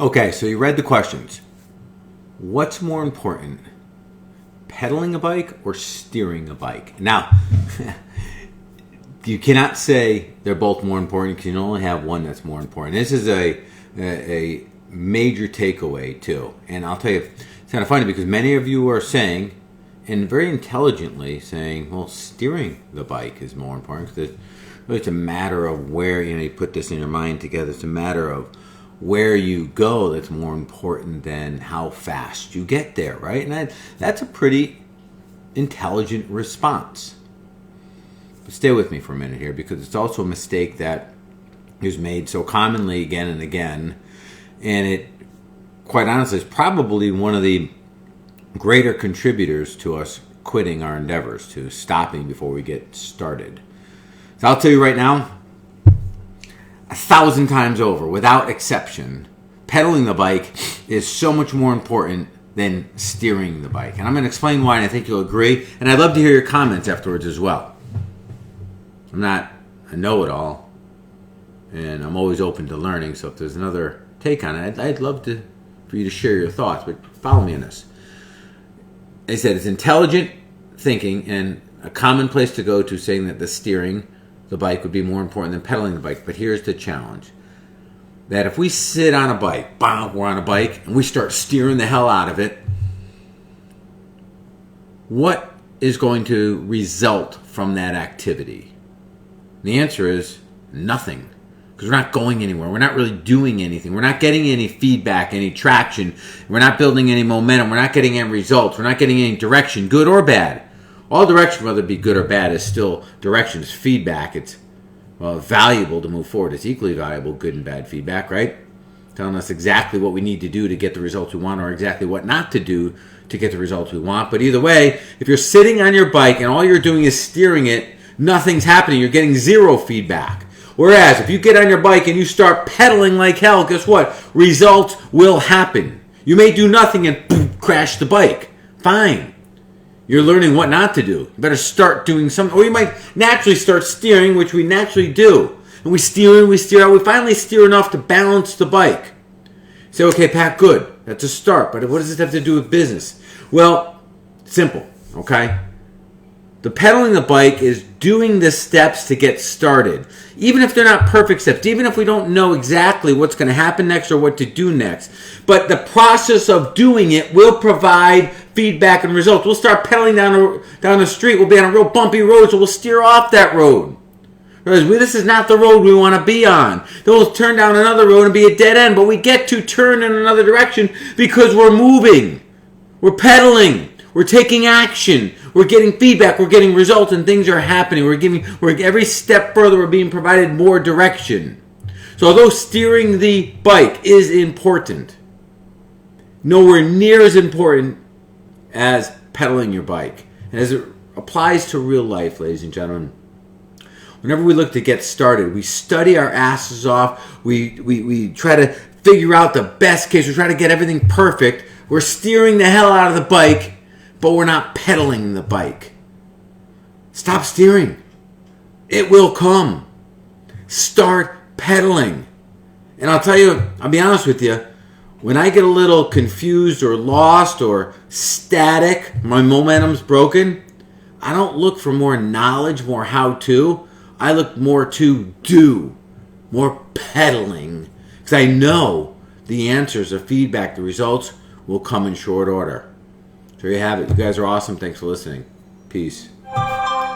Okay, so you read the questions. What's more important, pedaling a bike or steering a bike? Now, you cannot say they're both more important because you can only have one that's more important. This is a major takeaway, too. And I'll tell you, it's kind of funny because many of you are saying, and very intelligently saying, well, steering the bike is more important because it's a matter of where, you put this in your mind together. It's a matter of where you go that's more important than how fast you get there, right? And that's a pretty intelligent response. But stay with me for a minute here because it's also a mistake that is made so commonly again and again. And it, quite honestly, is probably one of the greater contributors to us quitting our endeavors, to stopping before we get started. So I'll tell you right now, 1,000 times over, without exception, pedaling the bike is so much more important than steering the bike. And I'm going to explain why, and I think you'll agree. And I'd love to hear your comments afterwards as well. I'm not a know-it-all, and I'm always open to learning. So if there's another take on it, I'd love for you to share your thoughts. But follow me on this. I said it's intelligent thinking and a common place to go to saying that the steering the bike would be more important than pedaling the bike. But here's the challenge. That if we sit on a bike, we're on a bike, and we start steering the hell out of it, what is going to result from that activity? The answer is nothing. Because we're not going anywhere. We're not really doing anything. We're not getting any feedback, any traction. We're not building any momentum. We're not getting any results. We're not getting any direction, good or bad. All direction, whether it be good or bad, is still direction. It's feedback. It's valuable to move forward. It's equally valuable, good and bad feedback, right? Telling us exactly what we need to do to get the results we want or exactly what not to do to get the results we want. But either way, if you're sitting on your bike and all you're doing is steering it, nothing's happening. You're getting zero feedback. Whereas if you get on your bike and you start pedaling like hell, guess what? Results will happen. You may do nothing and boom, crash the bike. Fine. You're learning what not to do. You better start doing something. Or you might naturally start steering, which we naturally do. And we steer, we finally steer enough to balance the bike. Say, okay, Pat, good. That's a start. But what does this have to do with business? Well, simple, okay? The pedaling the bike is doing the steps to get started. Even if they're not perfect steps, even if we don't know exactly what's going to happen next or what to do next. But the process of doing it will provide feedback and results. We'll start pedaling down the street. We'll be on a real bumpy road, so we'll steer off that road. Because this is not the road we want to be on. Then we'll turn down another road and be a dead end. But we get to turn in another direction because we're moving. We're pedaling. We're taking action. We're getting feedback. We're getting results, and things are happening. We're every step further. We're being provided more direction. So, although steering the bike is important, nowhere near as important as pedaling your bike. And as it applies to real life, ladies and gentlemen, whenever we look to get started, we study our asses off. We try to figure out the best case. We try to get everything perfect. We're steering the hell out of the bike, but we're not pedaling the bike. Stop steering. It will come. Start pedaling. And I'll be honest with you, when I get a little confused or lost or static, my momentum's broken, I don't look for more knowledge, more how-to. I look more to do, more pedaling. Because I know the answers, the feedback, the results will come in short order. There you have it. You guys are awesome. Thanks for listening. Peace.